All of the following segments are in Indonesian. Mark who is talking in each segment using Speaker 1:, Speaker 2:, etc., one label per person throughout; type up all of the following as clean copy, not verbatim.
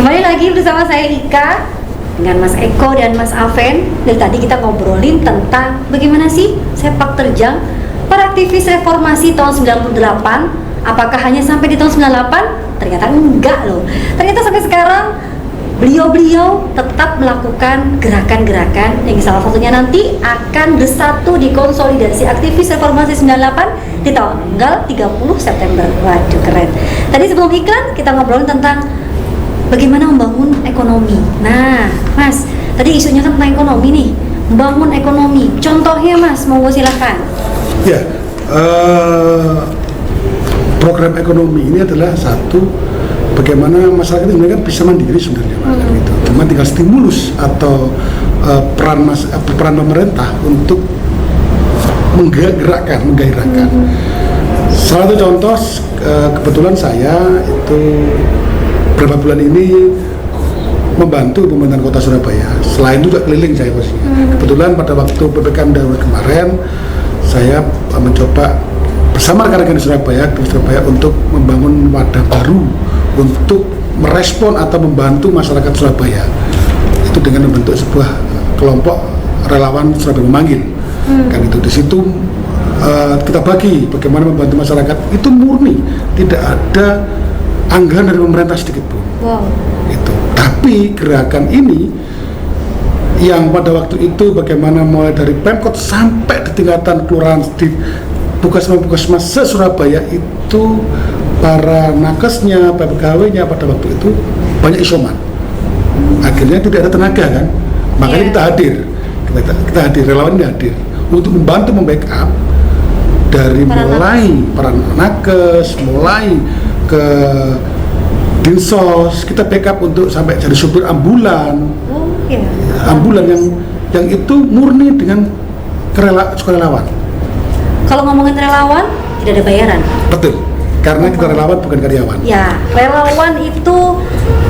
Speaker 1: Kembali lagi bersama saya Ika dengan Mas Eko dan Mas Aven. Dari tadi kita ngobrolin tentang bagaimana sih sepak terjang para aktivis reformasi tahun 98. Apakah hanya sampai di tahun 98? Ternyata enggak loh. Ternyata sampai sekarang beliau-beliau tetap melakukan gerakan-gerakan yang salah satunya nanti akan bersatu di konsolidasi aktivis reformasi 98 di tanggal 30 September. Waduh, keren. Tadi sebelum iklan kita ngobrolin tentang bagaimana membangun ekonomi. Nah, Mas, tadi isunya kan tentang ekonomi nih, membangun ekonomi. Contohnya, Mas, monggo silakan.
Speaker 2: Ya, program ekonomi ini adalah satu bagaimana masyarakat ini kan bisa mandiri sebenarnya, gitu. Cuma tinggal stimulus atau peran pemerintah untuk menggairahkan. Salah satu contoh, kebetulan saya itu beberapa bulan ini membantu pemerintahan Kota Surabaya. Selain itu juga keliling saya posisinya. Kebetulan pada waktu PPKM darurat kemarin, saya mencoba bersama rekan-rekan di Surabaya untuk membangun wadah baru untuk merespon atau membantu masyarakat Surabaya. Itu dengan membentuk sebuah kelompok relawan Surabaya Memanggil. Kan itu di situ kita bagi bagaimana membantu masyarakat itu murni, tidak ada anggaran dari pemerintah sedikit pun.
Speaker 1: Wow.
Speaker 2: Itu. Tapi gerakan ini yang pada waktu itu bagaimana mulai dari Pemkot sampai di tingkatan kelurahan di puskesmas se-Surabaya itu para nakesnya, pegawainya pada waktu itu banyak isoman. Akhirnya tidak ada tenaga kan, makanya kita hadir, relawan ini hadir untuk membantu membackup dari mulai para nakes, mulai ke dinsos, kita backup untuk sampai jadi supir ambulan, ambulan yang itu murni dengan sukarelawan.
Speaker 1: Kalau ngomongin relawan, tidak ada bayaran.
Speaker 2: Betul, karena kita relawan bukan karyawan.
Speaker 1: Ya, relawan itu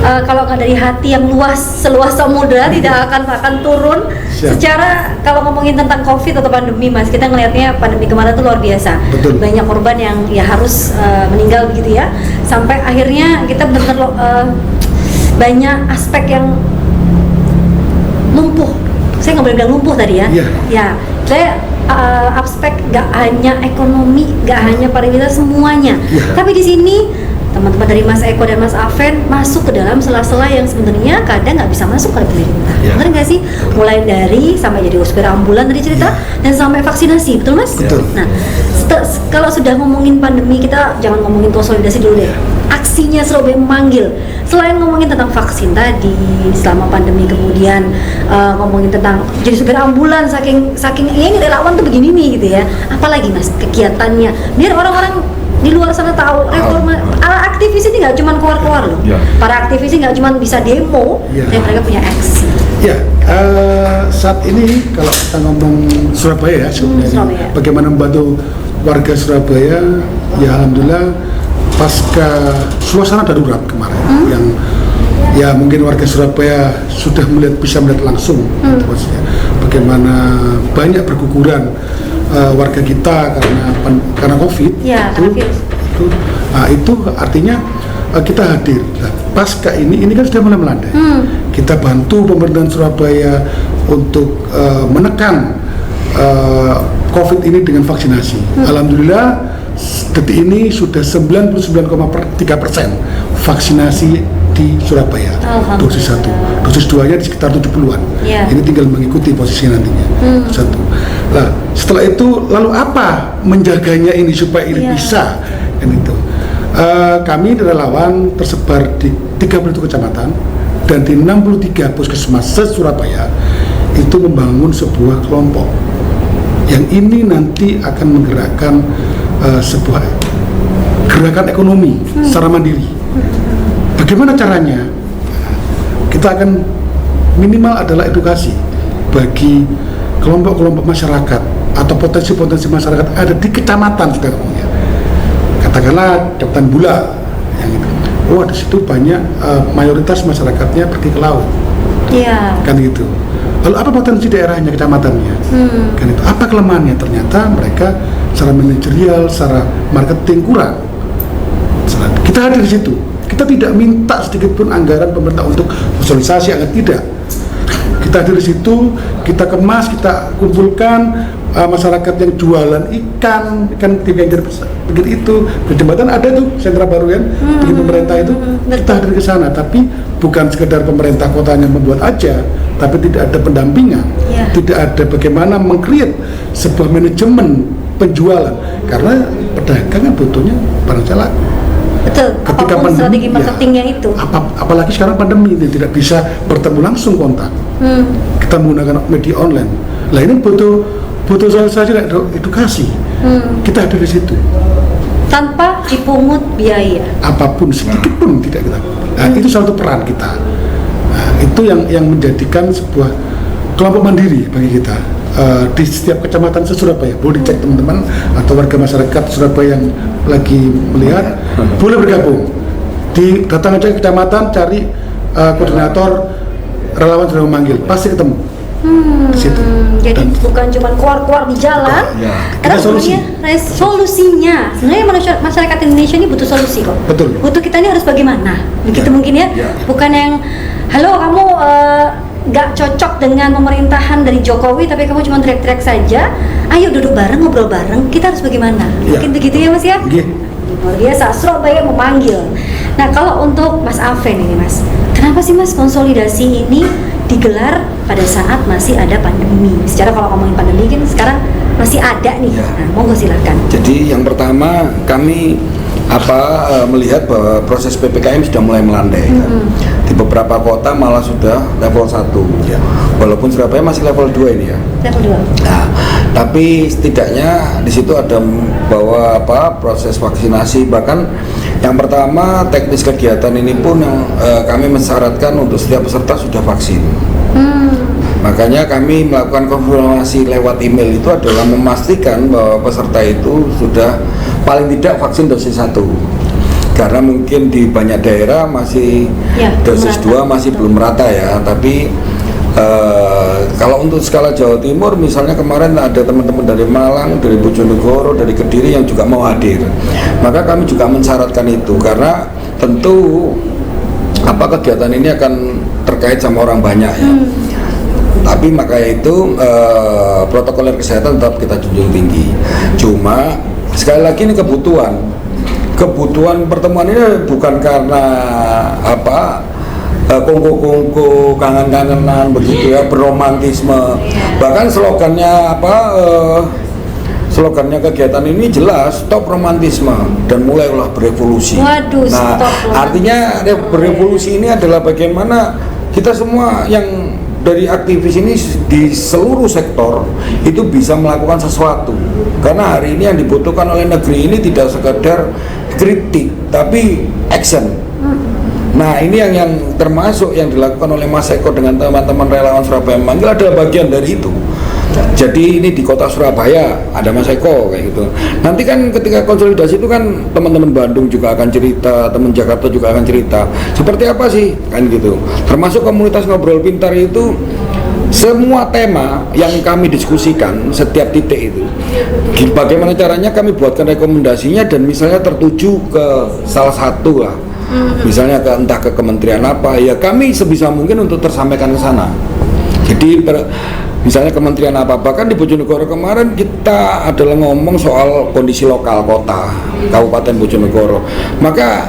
Speaker 1: kalau nggak dari hati yang luas, seluas samudra tidak akan turun.
Speaker 2: Siap.
Speaker 1: Secara kalau ngomongin tentang COVID atau pandemi, Mas, kita ngelihatnya pandemi kemarin itu luar biasa.
Speaker 2: Betul.
Speaker 1: Banyak korban yang ya harus meninggal begitu ya. Sampai akhirnya kita benar-benar banyak aspek yang lumpuh. Saya nggak boleh bilang lumpuh tadi ya.
Speaker 2: Yeah.
Speaker 1: Ya, saya aspek nggak hanya ekonomi, nggak hanya pariwisata, semuanya.
Speaker 2: Yeah.
Speaker 1: Tapi di sini teman-teman dari Mas Eko dan Mas Aven masuk ke dalam sela-sela yang sebenarnya kadang nggak bisa masuk oleh pemerintah.
Speaker 2: Yeah.
Speaker 1: Benar nggak sih? Mulai dari sampai jadi supir ambulan tadi cerita, dan sampai vaksinasi, betul Mas?
Speaker 2: Betul.
Speaker 1: Nah, kalau sudah ngomongin pandemi, kita jangan ngomongin konsolidasi dulu deh. Aksinya Surabaya Memanggil. Selain ngomongin tentang vaksin tadi selama pandemi, kemudian ngomongin tentang jadi supir ambulan, saking ya ini relawan tuh begini nih gitu ya. Apalagi Mas kegiatannya biar orang-orang di luar sana tahu reforma aktivis ini nggak cuma keluar-keluar loh. Ya. Para aktivis ini nggak cuma bisa demo, dan mereka punya aksi.
Speaker 2: Ya, saat ini kalau kita ngomong Surabaya ya, Surabaya. Bagaimana membantu warga Surabaya, ya alhamdulillah pasca suasana darurat kemarin yang ya mungkin warga Surabaya sudah bisa melihat langsung bagaimana banyak berguguran warga kita karena COVID
Speaker 1: ya,
Speaker 2: itu artinya kita hadir. Nah, pasca ini kan sudah mulai melandai. Kita bantu pemerintahan Surabaya untuk menekan COVID ini dengan vaksinasi. Alhamdulillah detik ini sudah 99,3% vaksinasi di Surabaya. Dosis 1, dosis 2-nya di sekitar 70-an. Yeah. Ini tinggal mengikuti posisinya nantinya. Satu. Nah, setelah itu lalu apa menjaganya ini supaya ini bisa? Kan itu. Kami relawan tersebar di 31 kecamatan dan di 63 puskesmas se-Surabaya itu membangun sebuah kelompok yang ini nanti akan menggerakkan sebuah gerakan ekonomi secara mandiri. Bagaimana caranya? Kita akan minimal adalah edukasi bagi kelompok-kelompok masyarakat atau potensi-potensi masyarakat ada di kecamatan, sudah ngomongnya. Katakanlah Kecamatan Bula yang itu. Oh, di situ banyak mayoritas masyarakatnya pergi ke laut.
Speaker 1: Iya.
Speaker 2: Kan gitu. Lalu apa potensi daerahnya, kecamatannya? Kan itu. Apa kelemahannya? Ternyata mereka secara manajerial, secara marketing kurang. Kita hadir di situ. Kita tidak minta sedikit pun anggaran pemerintah untuk sosialisasi, agar tidak. Kita hadir di situ, kita kemas, kita kumpulkan masyarakat yang jualan ikan di pinggir itu, di jembatan ada tuh sentra baru kan, bikin pemerintah itu, kita hadir ke sana, tapi bukan sekedar pemerintah kotanya membuat aja, tapi tidak ada pendampingan, tidak ada bagaimana meng-create sebuah manajemen penjualan, karena pedagang kan butuhnya barang laku.
Speaker 1: Betul,
Speaker 2: Ketika
Speaker 1: apapun strategi marketingnya itu.
Speaker 2: Apalagi sekarang pandemi ini tidak bisa bertemu langsung kontak. Kita menggunakan media online. Lah ini butuh sosialisasi dan edukasi. Kita hadir di situ.
Speaker 1: Tanpa dipungut biaya.
Speaker 2: Apapun sedikit pun tidak kita. Nah, itu satu peran kita. Nah, itu yang menjadikan sebuah kelompok mandiri bagi kita. Di setiap kecamatan se-Surabaya, boleh dicek teman-teman atau warga masyarakat Surabaya yang lagi melihat, boleh bergabung. Datang aja ke kecamatan, cari koordinator relawan sudah memanggil, pasti ketemu. Di situ.
Speaker 1: Jadi bukan cuma keluar-keluar di jalan, karena solusinya sebenarnya masyarakat Indonesia ini butuh solusi kok.
Speaker 2: Betul.
Speaker 1: Butuh kita ini harus bagaimana, begitu mungkin ya. Bukan yang, halo kamu nggak cocok dengan pemerintahan dari Jokowi, tapi kamu cuma teriak-teriak saja. Ayo duduk bareng, ngobrol bareng. Kita harus bagaimana? Mungkin begitu ya Mas ya. Luar biasa, Surabaya memanggil. Nah kalau untuk Mas Aven ini Mas, kenapa sih Mas konsolidasi ini digelar pada saat masih ada pandemi? Secara kalau ngomongin pandemi kan sekarang masih ada nih. Nah, monggo silakan.
Speaker 3: Jadi yang pertama kami melihat bahwa proses PPKM sudah mulai melandai. Di beberapa kota malah sudah level 1. Walaupun Surabaya masih level 2 ini ya.
Speaker 1: Level 2.
Speaker 3: Nah, tapi setidaknya di situ ada bahwa proses vaksinasi, bahkan yang pertama teknis kegiatan ini pun yang kami mensyaratkan untuk setiap peserta sudah vaksin. Makanya kami melakukan konfirmasi lewat email itu adalah memastikan bahwa peserta itu sudah paling tidak vaksin dosis 1. Karena mungkin di banyak daerah masih dosis 2 masih belum rata ya, tapi kalau untuk skala Jawa Timur misalnya kemarin ada teman-teman dari Malang, dari Bojonegoro, dari Kediri yang juga mau hadir. Maka kami juga mensyaratkan itu karena tentu kegiatan ini akan terkait sama orang banyak ya. Tapi maka itu protokol kesehatan tetap kita junjung tinggi. Cuma sekali lagi ini kebutuhan pertemuan ini bukan karena kongko-kongko, kangen-kangenan begitu ya, berromantisme. Bahkan slogannya kegiatan ini jelas stop romantisme dan mulailah berevolusi.
Speaker 1: Waduh,
Speaker 3: nah, artinya berevolusi ini adalah bagaimana kita semua yang dari aktivis ini di seluruh sektor itu bisa melakukan sesuatu, karena hari ini yang dibutuhkan oleh negeri ini tidak sekedar kritik tapi action. Nah ini yang termasuk yang dilakukan oleh Mas Eko dengan teman-teman relawan Surabaya Memanggil adalah bagian dari itu. Jadi ini di kota Surabaya ada Mas Eko kayak gitu. Nanti kan ketika konsolidasi itu kan teman-teman Bandung juga akan cerita, teman Jakarta juga akan cerita. Seperti apa sih kan gitu. Termasuk komunitas ngobrol pintar itu semua tema yang kami diskusikan setiap titik itu. Bagaimana caranya kami buatkan rekomendasinya dan misalnya tertuju ke salah satu lah. Misalnya entah ke kementerian apa ya kami sebisa mungkin untuk tersampaikan ke sana. Jadi misalnya kementerian apa, bahkan di Bojonegoro kemarin kita adalah ngomong soal kondisi lokal kota Kabupaten Bojonegoro, maka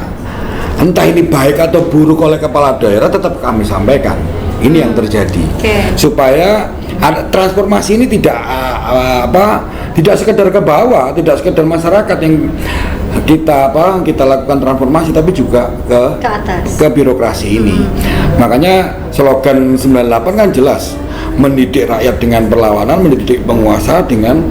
Speaker 3: entah ini baik atau buruk oleh kepala daerah tetap kami sampaikan ini yang terjadi, supaya transformasi ini tidak sekedar ke bawah, tidak sekedar masyarakat yang kita lakukan transformasi, tapi juga ke atas, ke birokrasi ini. Makanya slogan 98 kan jelas, mendidik rakyat dengan perlawanan, mendidik penguasa dengan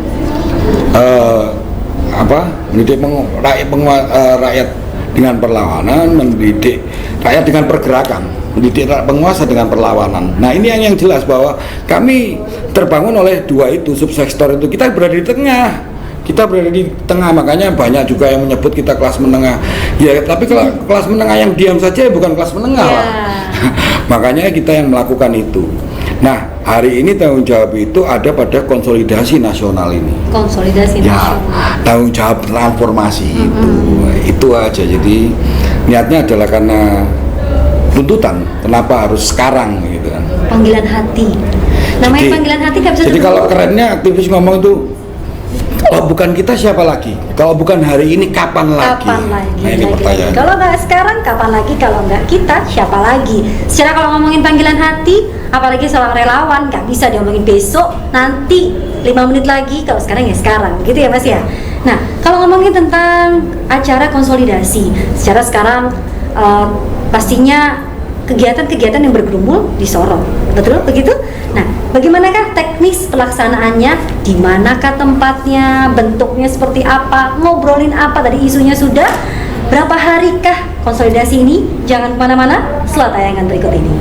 Speaker 3: mendidik rakyat dengan perlawanan, mendidik rakyat dengan pergerakan, mendidik penguasa dengan perlawanan. Nah ini yang jelas bahwa kami terbangun oleh dua itu, subsektor itu. Kita berada di tengah, makanya banyak juga yang menyebut kita kelas menengah ya, tapi kalau kelas menengah yang diam saja bukan kelas menengah lah. Makanya kita yang melakukan itu. Nah hari ini tanggung jawab itu ada pada konsolidasi nasional ini. Konsolidasi nasional. Tanggung jawab transformasi itu aja. Jadi niatnya adalah karena tuntutan, kenapa harus sekarang gitu kan.
Speaker 1: Panggilan hati. Namanya
Speaker 3: Jadi-
Speaker 1: panggilan hati nggak bisa
Speaker 3: Jadi
Speaker 1: ditebak.
Speaker 3: kalau kerennya aktivis ngomong itu, kalau bukan kita siapa lagi? Kalau bukan hari ini kapan lagi?
Speaker 1: Kapan lagi?
Speaker 3: Nah ini
Speaker 1: Lagi-lagi.
Speaker 3: pertanyaan.
Speaker 1: Kalau nggak sekarang, kapan lagi? Kalau nggak kita, siapa lagi? Secara kalau ngomongin panggilan hati, apalagi seorang relawan, nggak bisa diomongin besok, nanti 5 menit lagi. Kalau sekarang ya sekarang, gitu ya Mas ya. Nah, kalau ngomongin tentang acara konsolidasi, secara sekarang pastinya kegiatan-kegiatan yang bergerumbul di Sorong, betul begitu? Nah, bagaimanakah teknis pelaksanaannya? Di manakah tempatnya? Bentuknya seperti apa? Ngobrolin apa? Tadi isunya sudah. Berapa harikah konsolidasi ini? Jangan kemana-mana, setelah tayangan berikut ini.